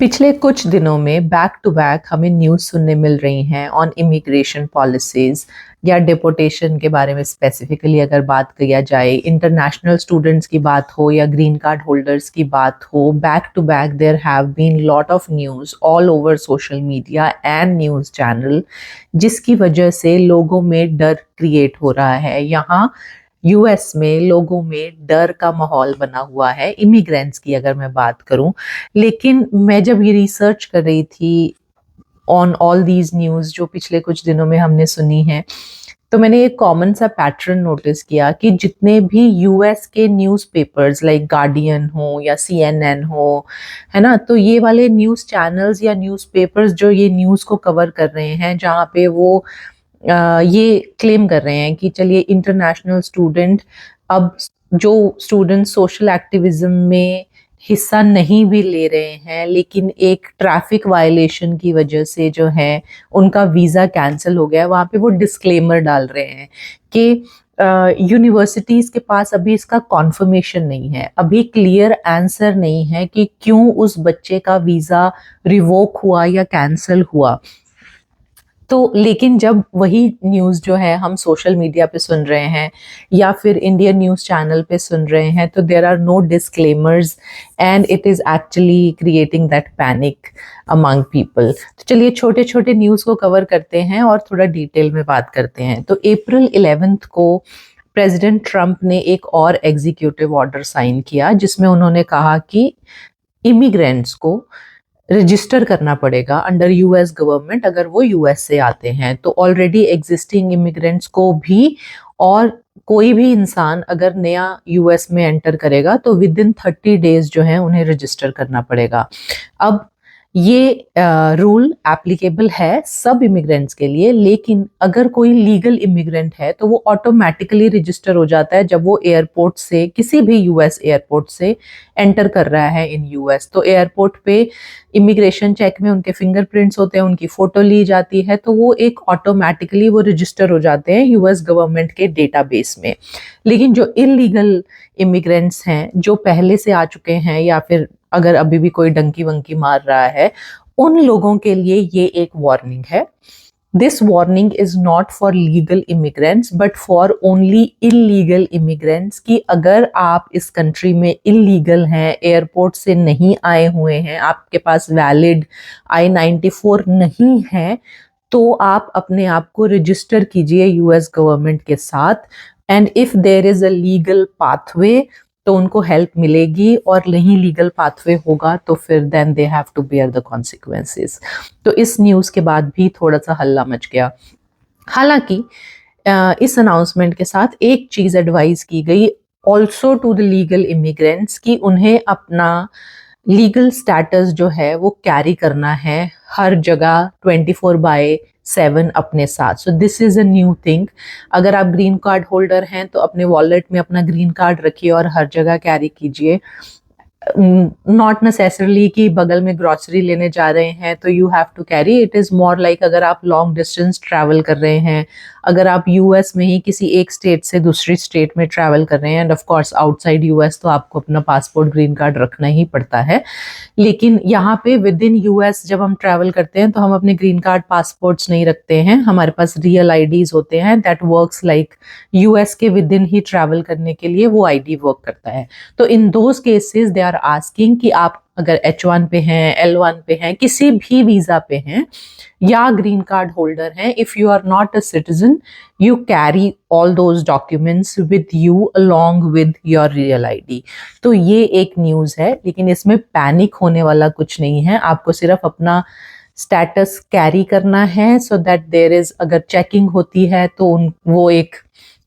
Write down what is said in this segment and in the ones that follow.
पिछले कुछ दिनों में बैक टू बैक हमें न्यूज़ सुनने मिल रही हैं ऑन इमिग्रेशन पॉलिसीज़ या डिपोटेशन के बारे में स्पेसिफिकली अगर बात किया जाए, इंटरनेशनल स्टूडेंट्स की बात हो या ग्रीन कार्ड होल्डर्स की बात हो, back to back there have been lot of news all over social media and news channel, जिसकी वजह से लोगों में डर क्रिएट हो रहा है। यहाँ यूएस में लोगों में डर का माहौल बना हुआ है इमिग्रेंट्स की अगर मैं बात करूं। लेकिन मैं जब ये रिसर्च कर रही थी ऑन ऑल दीज न्यूज़ जो पिछले कुछ दिनों में हमने सुनी है, तो मैंने एक कॉमन सा पैटर्न नोटिस किया कि जितने भी यूएस के न्यूज़पेपर्स लाइक गार्डियन हो या सीएनएन हो, है ना, तो ये वाले न्यूज़ चैनल्स या न्यूज़पेपर्स जो ये न्यूज़ को कवर कर रहे हैं, जहाँ पे वो ये क्लेम कर रहे हैं कि चलिए इंटरनेशनल स्टूडेंट, अब जो स्टूडेंट सोशल एक्टिविज्म में हिस्सा नहीं भी ले रहे हैं लेकिन एक ट्रैफिक वायलेशन की वजह से जो है उनका वीज़ा कैंसिल हो गया है, वहाँ पे वो डिस्क्लेमर डाल रहे हैं कि यूनिवर्सिटीज़ के पास अभी इसका कॉन्फर्मेशन नहीं है, अभी क्लियर आंसर नहीं है कि क्यों उस बच्चे का वीज़ा रिवोक हुआ या कैंसिल हुआ। तो लेकिन जब वही न्यूज़ जो है हम सोशल मीडिया पे सुन रहे हैं या फिर इंडियन न्यूज़ चैनल पे सुन रहे हैं, तो there are no disclaimers and it is actually creating that panic among people. तो चलिए छोटे छोटे न्यूज़ को कवर करते हैं और थोड़ा डिटेल में बात करते हैं। तो अप्रैल 11 को प्रेसिडेंट ट्रंप ने एक और एग्जीक्यूटिव ऑर्डर साइन किया जिसमें उन्होंने कहा कि इमिग्रेंट्स को रजिस्टर करना पड़ेगा अंडर यूएस गवर्नमेंट अगर वो यूएस से आते हैं। तो ऑलरेडी एग्जिस्टिंग इमिग्रेंट्स को भी, और कोई भी इंसान अगर नया यूएस में एंटर करेगा तो विद इन 30 डेज जो है उन्हें रजिस्टर करना पड़ेगा। अब ये रूल एप्लीकेबल है सब इमिग्रेंट्स के लिए, लेकिन अगर कोई लीगल इमिग्रेंट है तो वो ऑटोमेटिकली रजिस्टर हो जाता है जब वो एयरपोर्ट से, किसी भी यूएस एयरपोर्ट से एंटर कर रहा है इन यूएस। तो एयरपोर्ट पे इमिग्रेशन चेक में उनके फिंगरप्रिंट्स होते हैं, उनकी फोटो ली जाती है, तो वो एक ऑटोमेटिकली वो रजिस्टर हो जाते हैं यूएस गवर्नमेंट के डेटाबेस में। लेकिन जो इलीगल इमिग्रेंट्स हैं जो पहले से आ चुके हैं या फिर अगर अभी भी कोई डंकी वंकी मार रहा है, उन लोगों के लिए ये एक वार्निंग है। This warning is not for legal immigrants but for only illegal immigrants, कि अगर आप इस कंट्री में इलीगल हैं, एयरपोर्ट से नहीं आए हुए हैं, आपके पास वैलिड I-94 नहीं है, तो आप अपने आप को रजिस्टर कीजिए यूएस गवर्नमेंट के साथ। And if there is a legal pathway तो उनको हेल्प मिलेगी, और नहीं लीगल पाथवे होगा तो फिर then they have to bear the consequences. तो इस न्यूज़ के बाद भी थोड़ा सा हल्ला मच गया। हालांकि इस अनाउंसमेंट के साथ एक चीज़ एडवाइस की गई also to the legal immigrants कि उन्हें अपना लीगल स्टेटस जो है वो कैरी करना है हर जगह 24/7 अपने साथ। So this is a new thing. अगर आप ग्रीन कार्ड होल्डर हैं तो अपने वॉलेट में अपना ग्रीन कार्ड रखिए और हर जगह कैरी कीजिए। नॉट नेसेसरली कि बगल में ग्रॉसरी लेने जा रहे हैं तो you have to carry, it is more like अगर आप लॉन्ग डिस्टेंस ट्रैवल कर रहे हैं, अगर आप यूएस में ही किसी एक स्टेट से दूसरी स्टेट में ट्रैवल कर रहे हैं, end of course outside US तो आपको अपना पासपोर्ट ग्रीन कार्ड रखना ही पड़ता है। लेकिन यहाँ पे विद इन यूएस जब हम ट्रैवल करते हैं तो हम अपने ग्रीन कार्ड पासपोर्ट्स नहीं रखते हैं, हमारे पास रियल आईडीज होते हैं दैट वर्क्स लाइक यूएस के विद इन ही ट्रैवल करने के लिए वो आईडी वर्क करता है। तो in those cases they are asking कि आप अगर H1 पे हैं, L1 पे हैं, किसी भी वीजा पे हैं या ग्रीन कार्ड होल्डर हैं, if you are not a citizen you carry all those documents with you along with your real ID. तो ये एक न्यूज़ है, लेकिन इसमें पैनिक होने वाला कुछ नहीं है। आपको सिर्फ अपना स्टेटस कैरी करना है सो दैट देयर इज, अगर चेकिंग होती है तो वो एक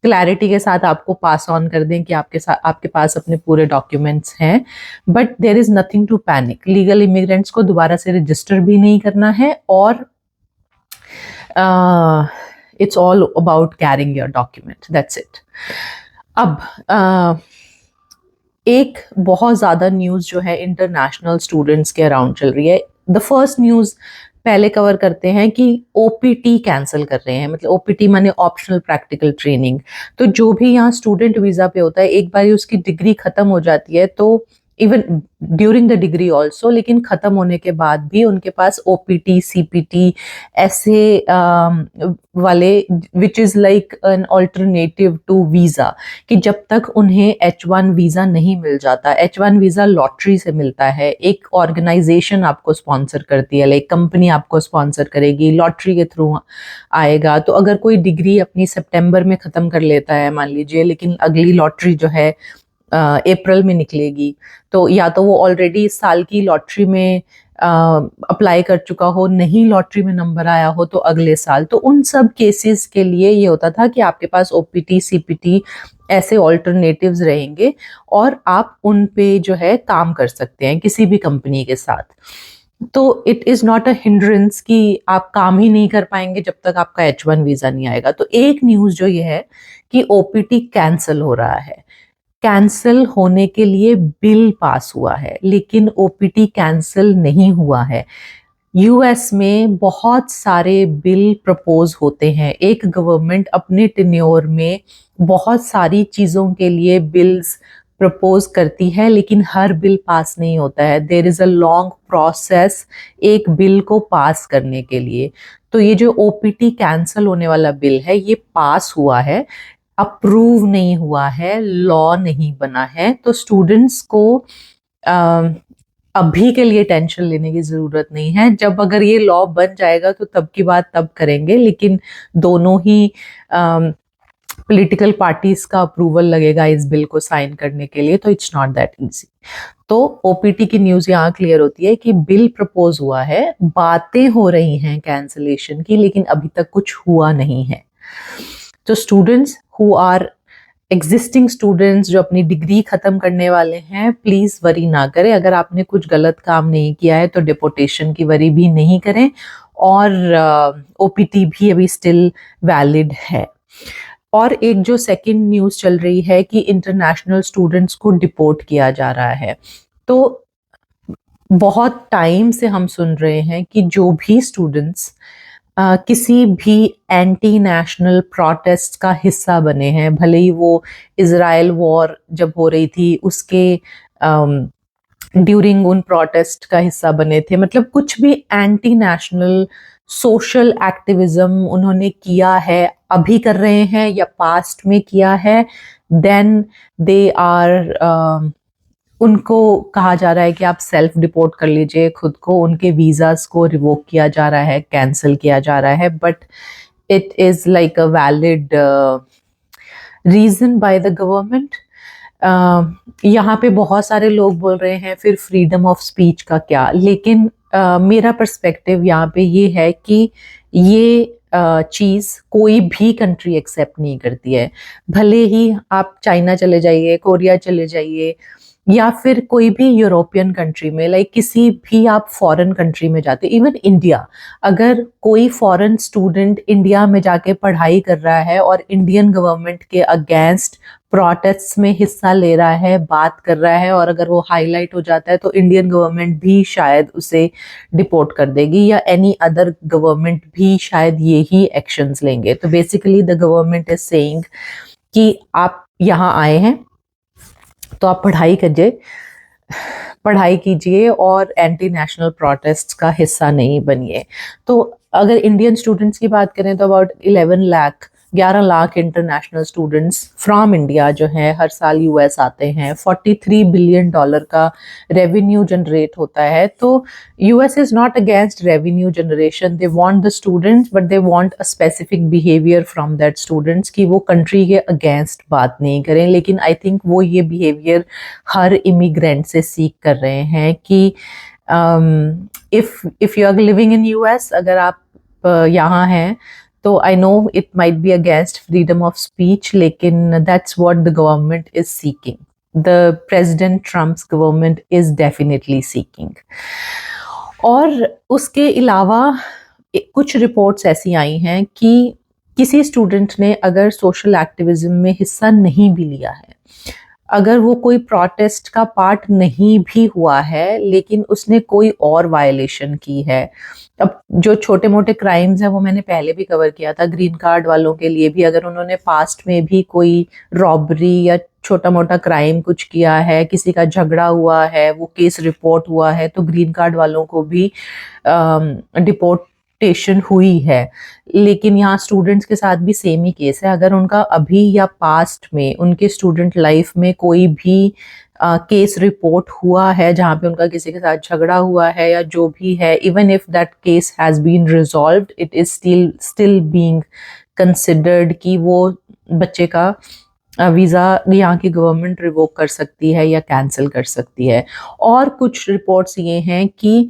क्लैरिटी के साथ आपको पास ऑन कर दें कि आपके पास अपने पूरे डॉक्यूमेंट्स हैं। But there is nothing to panic. Legal immigrants को दोबारा से रजिस्टर भी नहीं करना है, और it's all about carrying your document, that's it. अब एक बहुत ज़्यादा न्यूज़ जो है इंटरनेशनल स्टूडेंट्स के अराउंड चल रही है। द फर्स्ट न्यूज़ पहले कवर करते हैं कि ओपीटी कैंसिल कर रहे हैं, मतलब ओपीटी माने ऑप्शनल प्रैक्टिकल ट्रेनिंग। तो जो भी यहाँ स्टूडेंट वीज़ा पे होता है, एक बार उसकी डिग्री ख़त्म हो जाती है तो even during the degree also, लेकिन ख़त्म होने के बाद भी उनके पास OPT CPT ऐसे वाले which is like an alternative to visa, कि जब तक उन्हें H1 वीज़ा नहीं मिल जाता, H1 वीज़ा लॉटरी से मिलता है, एक ऑर्गेनाइजेशन आपको स्पॉन्सर करती है, लाइक कंपनी आपको स्पॉन्सर करेगी, लॉटरी के थ्रू आएगा। तो अगर कोई डिग्री अपनी सितंबर में ख़त्म कर लेता है मान लीजिए, लेकिन अगली लॉटरी जो है अप्रैल में निकलेगी, तो या तो वो ऑलरेडी इस साल की लॉटरी में अप्लाई कर चुका हो, नहीं लॉटरी में नंबर आया हो तो अगले साल। तो उन सब केसेस के लिए ये होता था कि आपके पास OPT CPT ऐसे ऑल्टरनेटिव्स रहेंगे और आप उन पे जो है काम कर सकते हैं किसी भी कंपनी के साथ। तो it is not a hindrance कि आप काम ही नहीं कर पाएंगे जब तक आपका H1 वीज़ा नहीं आएगा। तो एक न्यूज़ जो ये है कि OPT कैंसिल हो रहा है, कैंसिल होने के लिए बिल पास हुआ है, लेकिन OPT कैंसिल नहीं हुआ है। US में बहुत सारे बिल प्रपोज होते हैं, एक गवर्नमेंट अपने टेन्योर में बहुत सारी चीज़ों के लिए बिल्स प्रपोज करती है, लेकिन हर बिल पास नहीं होता है। There is a long process एक बिल को पास करने के लिए। तो ये जो OPT कैंसिल होने वाला बिल है, ये पास हुआ है, अप्रूव नहीं हुआ है, लॉ नहीं बना है। तो स्टूडेंट्स को अभी के लिए टेंशन लेने की ज़रूरत नहीं है। जब अगर ये लॉ बन जाएगा तो तब की बात तब करेंगे, लेकिन दोनों ही पॉलिटिकल पार्टीज का अप्रूवल लगेगा इस बिल को साइन करने के लिए, तो इट्स नॉट दैट इजी। तो OPT की न्यूज़ यहाँ क्लियर होती है कि बिल प्रपोज हुआ है, बातें हो रही हैं कैंसलेशन की, लेकिन अभी तक कुछ हुआ नहीं है। तो students who are existing students जो अपनी डिग्री ख़त्म करने वाले हैं, प्लीज़ वरी ना करें। अगर आपने कुछ गलत काम नहीं किया है तो डिपोटेशन की वरी भी नहीं करें, और OPT भी अभी स्टिल वैलिड है। और एक जो सेकंड न्यूज़ चल रही है कि इंटरनेशनल स्टूडेंट्स को डिपोर्ट किया जा रहा है। तो बहुत टाइम से हम सुन रहे हैं कि जो भी स्टूडेंट्स किसी भी एंटी नेशनल प्रोटेस्ट का हिस्सा बने हैं, भले ही वो इज़राइल वॉर जब हो रही थी उसके ड्यूरिंग उन प्रोटेस्ट का हिस्सा बने थे, मतलब कुछ भी एंटी नेशनल सोशल एक्टिविज्म उन्होंने किया है, अभी कर रहे हैं या पास्ट में किया है, देन दे आर उनको कहा जा रहा है कि आप सेल्फ डिपोर्ट कर लीजिए खुद को। उनके वीज़ास को रिवोक किया जा रहा है, कैंसिल किया जा रहा है, but it is like a valid reason by the government. यहाँ पे बहुत सारे लोग बोल रहे हैं फिर फ्रीडम ऑफ स्पीच का क्या, लेकिन मेरा पर्सपेक्टिव यहाँ पे ये है कि ये चीज़ कोई भी कंट्री एक्सेप्ट नहीं करती है। भले ही आप चाइना चले जाइए, कोरिया चले जाइए, या फिर कोई भी यूरोपियन कंट्री में, लाइक किसी भी आप फॉरेन कंट्री में जाते, इवन इंडिया, अगर कोई फॉरेन स्टूडेंट इंडिया में जाके पढ़ाई कर रहा है और इंडियन गवर्नमेंट के अगेंस्ट प्रोटेस्ट में हिस्सा ले रहा है, बात कर रहा है, और अगर वो हाईलाइट हो जाता है तो इंडियन गवर्नमेंट भी शायद उसे डिपोर्ट कर देगी, या एनी अदर गवर्नमेंट भी शायद यही एक्शंस लेंगे। तो basically the government is saying कि आप यहाँ आए हैं तो आप पढ़ाई कीजिए और एंटी नेशनल प्रोटेस्ट का हिस्सा नहीं बनिए। तो अगर इंडियन स्टूडेंट्स की बात करें तो about 11 lakh international students from India जो है हर साल US आते हैं। $43 बिलियन का रेवेन्यू जनरेट होता है। तो US is not against revenue generation, they want the students, but they want a specific behaviour from that students कि वो कंट्री के अगेंस्ट बात नहीं करें। लेकिन आई थिंक वो ये बिहेवियर हर इमिग्रेंट से सीख कर रहे हैं कि if you are living in US, अगर आप यहाँ हैं तो I know it might be against freedom of speech, लेकिन that's what the government is seeking, the president Trump's government is definitely seeking. और उसके अलावा कुछ रिपोर्ट्स ऐसी आई हैं कि किसी स्टूडेंट ने अगर सोशल एक्टिविज्म में हिस्सा नहीं भी लिया है, अगर वो कोई प्रोटेस्ट का पार्ट नहीं भी हुआ है, लेकिन उसने कोई और वायलेशन की है, अब जो छोटे मोटे क्राइम्स हैं वो मैंने पहले भी कवर किया था, ग्रीन कार्ड वालों के लिए भी अगर उन्होंने पास्ट में भी कोई रॉबरी या छोटा मोटा क्राइम कुछ किया है, किसी का झगड़ा हुआ है, वो केस रिपोर्ट हुआ है, तो ग्रीन कार्ड वालों को भी डिपोर्टेशन हुई है। लेकिन यहाँ स्टूडेंट्स के साथ भी सेम ही केस है। अगर उनका अभी या पास्ट में उनके स्टूडेंट लाइफ में कोई भी केस रिपोर्ट हुआ है जहाँ पे उनका किसी के साथ झगड़ा हुआ है या जो भी है, even if that case has been resolved, it is still being considered कि वो बच्चे का वीज़ा यहाँ की गवर्नमेंट रिवोक कर सकती है या कैंसिल कर सकती है। और कुछ रिपोर्ट्स ये हैं कि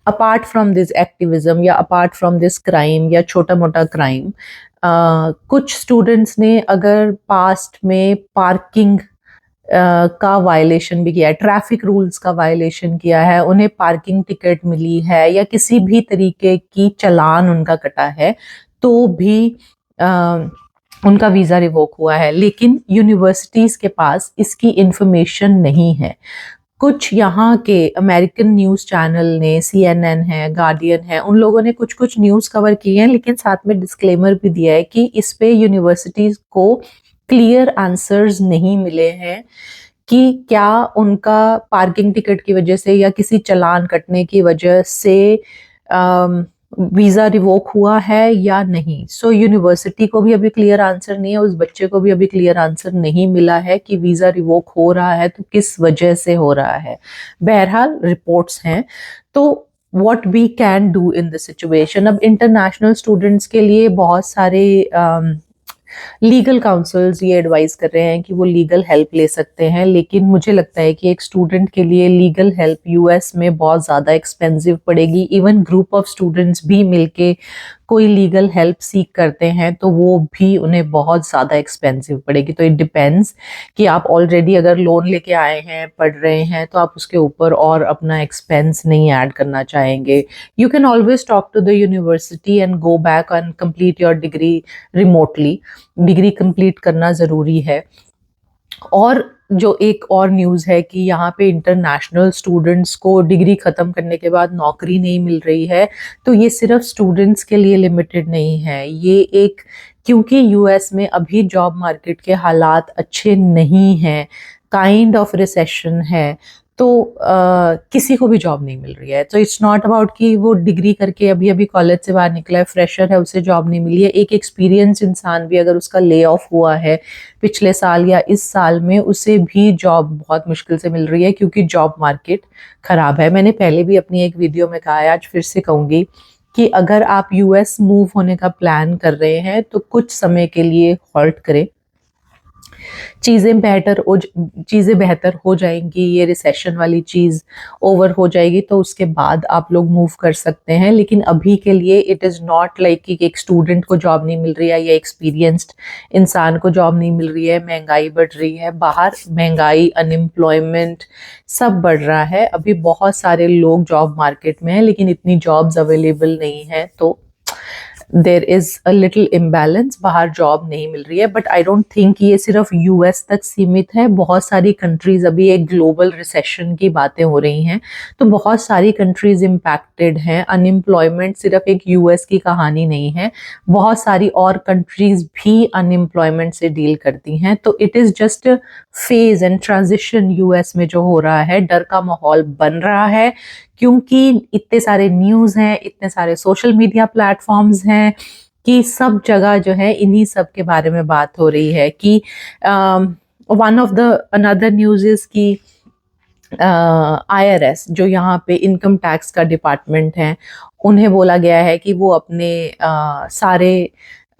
अपार्ट फ्रॉम दिस एक्टिविज्म या अपार्ट फ्रॉम दिस क्राइम या छोटा मोटा क्राइम, कुछ स्टूडेंट्स ने अगर पास्ट में पार्किंग का वायलेशन भी किया है, ट्रैफिक रूल्स का वायलेशन किया है, उन्हें पार्किंग टिकट मिली है या किसी भी तरीके की चालान उनका कटा है, तो भी उनका वीज़ा रिवोक हुआ है। लेकिन यूनिवर्सिटीज़ के पास इसकी इंफॉर्मेशन नहीं है। कुछ यहाँ के अमेरिकन न्यूज़ चैनल ने, CNN है, गार्डियन है, उन लोगों ने कुछ कुछ न्यूज़ कवर की हैं, लेकिन साथ में डिस्क्लेमर भी दिया है कि इस पे यूनिवर्सिटीज़ को क्लियर आंसर्स नहीं मिले हैं कि क्या उनका पार्किंग टिकट की वजह से या किसी चालान कटने की वजह से वीज़ा रिवोक हुआ है या नहीं। सो यूनिवर्सिटी को भी अभी क्लियर आंसर नहीं है, उस बच्चे को भी अभी क्लियर आंसर नहीं मिला है कि वीज़ा रिवोक हो रहा है तो किस वजह से हो रहा है। बहरहाल रिपोर्ट्स हैं। तो what we can do in this situation, अब इंटरनेशनल स्टूडेंट्स के लिए बहुत सारे लीगल काउंसल्स ये एडवाइस कर रहे हैं कि वो लीगल हेल्प ले सकते हैं, लेकिन मुझे लगता है कि एक स्टूडेंट के लिए लीगल हेल्प यूएस में बहुत ज़्यादा एक्सपेंसिव पड़ेगी। इवन ग्रुप ऑफ स्टूडेंट्स भी मिलके कोई लीगल हेल्प सीख करते हैं तो वो भी उन्हें बहुत ज़्यादा एक्सपेंसिव पड़ेगी। तो इट डिपेंड्स कि आप ऑलरेडी अगर लोन लेके आए हैं, पढ़ रहे हैं, तो आप उसके ऊपर और अपना एक्सपेंस नहीं ऐड करना चाहेंगे। You can always talk to the university and go back and complete your degree remotely. Degree complete करना ज़रूरी है। और जो एक और न्यूज़ है कि यहाँ पे इंटरनेशनल स्टूडेंट्स को डिग्री ख़त्म करने के बाद नौकरी नहीं मिल रही है, तो ये सिर्फ स्टूडेंट्स के लिए लिमिटेड नहीं है। ये एक, क्योंकि यूएस में अभी जॉब मार्केट के हालात अच्छे नहीं हैं, काइंड ऑफ रिसेशन है, तो किसी को भी जॉब नहीं मिल रही है। तो इट्स नॉट अबाउट कि वो डिग्री करके अभी अभी कॉलेज से बाहर निकला है, फ्रेशर है, उसे जॉब नहीं मिली है। एक एक्सपीरियंस इंसान भी अगर उसका ले ऑफ हुआ है पिछले साल या इस साल में, उसे भी जॉब बहुत मुश्किल से मिल रही है क्योंकि जॉब मार्केट ख़राब है। मैंने पहले भी अपनी एक वीडियो में कहा है, आज फिर से कहूँगी कि अगर आप यूएस मूव होने का प्लान कर रहे हैं तो कुछ समय के लिए हॉल्ट करें। चीज़ें बेहतर हो जाएंगी, ये रिसेशन वाली चीज़ ओवर हो जाएगी तो उसके बाद आप लोग मूव कर सकते हैं। लेकिन अभी के लिए इट इज़ नॉट लाइक कि एक स्टूडेंट को जॉब नहीं मिल रही है या एक्सपीरियंस्ड इंसान को जॉब नहीं मिल रही है। महंगाई बढ़ रही है, बाहर महंगाई, अनएम्प्लॉयमेंट सब बढ़ रहा है। अभी बहुत सारे लोग जॉब मार्केट में हैं लेकिन इतनी जॉब्स अवेलेबल नहीं है, तो there is a little imbalance, बाहर जॉब नहीं मिल रही है। बट आई डोंट थिंक ये सिर्फ यूएस तक सीमित है। बहुत सारी कंट्रीज़, अभी एक ग्लोबल रिसेशन की बातें हो रही हैं तो बहुत सारी कंट्रीज़ इम्पैक्टेड हैं। अनएम्प्लॉयमेंट सिर्फ एक यूएस की कहानी नहीं है, बहुत सारी और कंट्रीज़ भी अनएम्प्लॉयमेंट से डील करती हैं। तो it is just phase and transition US में जो हो रहा है, डर का माहौल बन रहा है क्योंकि इतने सारे न्यूज़ हैं, इतने सारे सोशल मीडिया प्लेटफॉर्म्स हैं कि सब जगह जो है इन्हीं सब के बारे में बात हो रही है। कि one of the another news is कि IRS जो यहाँ पे इनकम टैक्स का डिपार्टमेंट है, उन्हें बोला गया है कि वो अपने सारे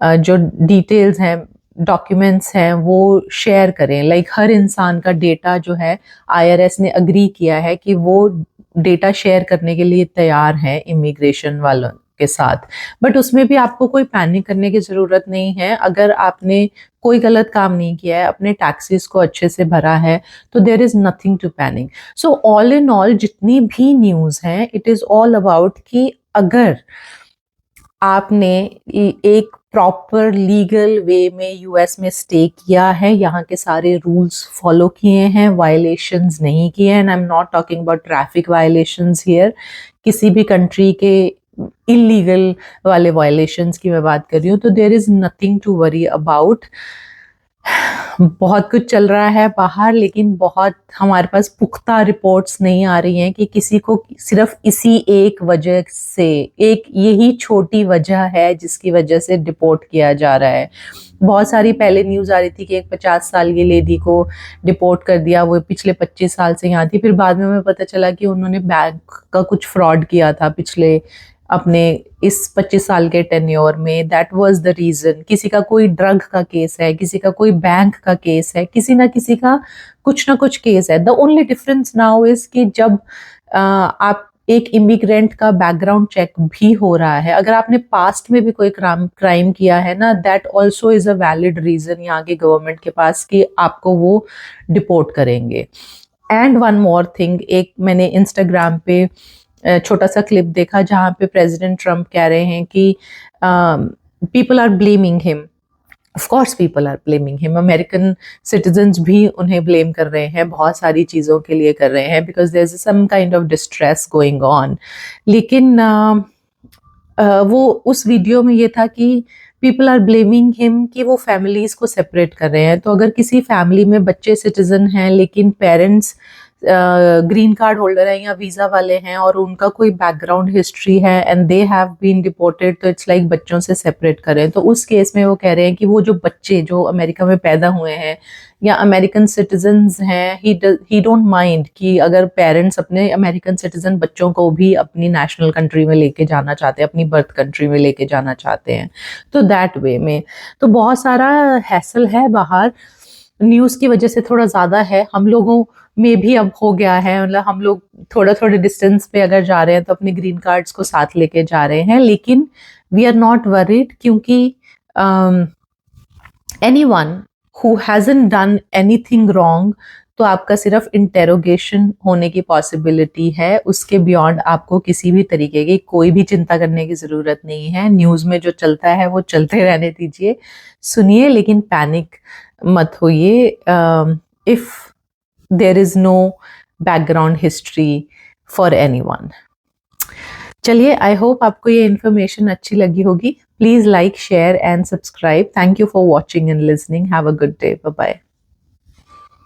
जो डिटेल्स हैं, डॉक्यूमेंट्स हैं, वो शेयर करें। लाइक हर इंसान का डेटा जो है IRS ने अग्री किया है कि वो डेटा शेयर करने के लिए तैयार है इमिग्रेशन वालों के साथ। बट उसमें भी आपको कोई पैनिक करने की ज़रूरत नहीं है। अगर आपने कोई गलत काम नहीं किया है, अपने टैक्सेस को अच्छे से भरा है, तो there is nothing to panic. So all in all जितनी भी न्यूज़ हैं, इट इज़ ऑल अबाउट कि अगर आपने एक प्रॉपर लीगल वे में यूएस में स्टे किया है, यहाँ के सारे रूल्स फॉलो किए हैं, वायलेशंस नहीं किए हैं, and I am not talking about traffic violations here, किसी भी कंट्री के इलीगल वाले वायलेशंस की मैं बात कर रही हूँ, तो there is nothing to worry about. बहुत कुछ चल रहा है बाहर, लेकिन बहुत हमारे पास पुख्ता रिपोर्ट्स नहीं आ रही हैं कि किसी को सिर्फ इसी एक वजह से, एक यही छोटी वजह है जिसकी वजह से डिपोर्ट किया जा रहा है। बहुत सारी पहले न्यूज़ आ रही थी कि एक 50 साल की लेडी को डिपोर्ट कर दिया, वो पिछले 25 साल से यहाँ थी। फिर बाद में हमें पता चला कि उन्होंने बैंक का कुछ फ्रॉड किया था पिछले अपने इस 25 साल के टेन्योर में। That was the reason. किसी का कोई ड्रग का केस है, किसी का कोई बैंक का केस है, किसी ना किसी का कुछ ना कुछ केस है। The only difference now is कि जब आप एक इमिग्रेंट का बैकग्राउंड चेक भी हो रहा है, अगर आपने पास्ट में भी कोई क्राइम किया है ना, that also is a valid reason यहाँ की गवर्नमेंट के पास कि आपको वो डिपोर्ट करेंगे। एंड वन मोर थिंग, एक मैंने इंस्टाग्राम पे छोटा सा क्लिप देखा जहाँ पे प्रेसिडेंट ट्रम्प कह रहे हैं कि people are blaming him. Of course people are blaming him, American citizens भी उन्हें ब्लेम कर रहे हैं, बहुत सारी चीज़ों के लिए कर रहे हैं, because there is some kind of distress going on. लेकिन वो उस वीडियो में ये था कि पीपल आर ब्लेमिंग हिम कि वो फैमिलीज़ को सेपरेट कर रहे हैं। तो अगर किसी फैमिली में बच्चे सिटीजन हैं लेकिन पेरेंट्स ग्रीन कार्ड होल्डर है या वीज़ा वाले हैं और उनका कोई बैकग्राउंड हिस्ट्री है and they have been deported, तो इट्स लाइक बच्चों से सेपरेट करें। तो उस केस में वो कह रहे हैं कि वो जो बच्चे जो अमेरिका में पैदा हुए हैं या अमेरिकन सिटीजन्स हैं, ही डोंट माइंड कि अगर पेरेंट्स अपने अमेरिकन सिटीजन बच्चों को भी अपनी नेशनल कंट्री में लेके जाना चाहते हैं, अपनी बर्थ कंट्री में लेके जाना चाहते हैं, तो दैट वे में। तो बहुत सारा हैसल है बाहर, न्यूज़ की वजह से थोड़ा ज़्यादा है, हम लोगों में भी अब हो गया है। मतलब हम लोग थोड़े डिस्टेंस पे अगर जा रहे हैं तो अपने ग्रीन कार्ड्स को साथ लेके जा रहे हैं, लेकिन वी आर नॉट वरीड, क्योंकि anyone who hasn't done anything wrong, तो आपका सिर्फ इंटेरोगेशन होने की पॉसिबिलिटी है। उसके बियॉन्ड आपको किसी भी तरीके की कोई भी चिंता करने की ज़रूरत नहीं है। न्यूज़ में जो चलता है वो चलते रहने दीजिए, सुनिए, लेकिन पैनिक मत होइए if there is no background history for anyone. चलिए, आई होप आपको ये इन्फॉर्मेशन अच्छी लगी होगी। Please like, share and subscribe. Thank you for watching and listening. Have a good day. Bye bye.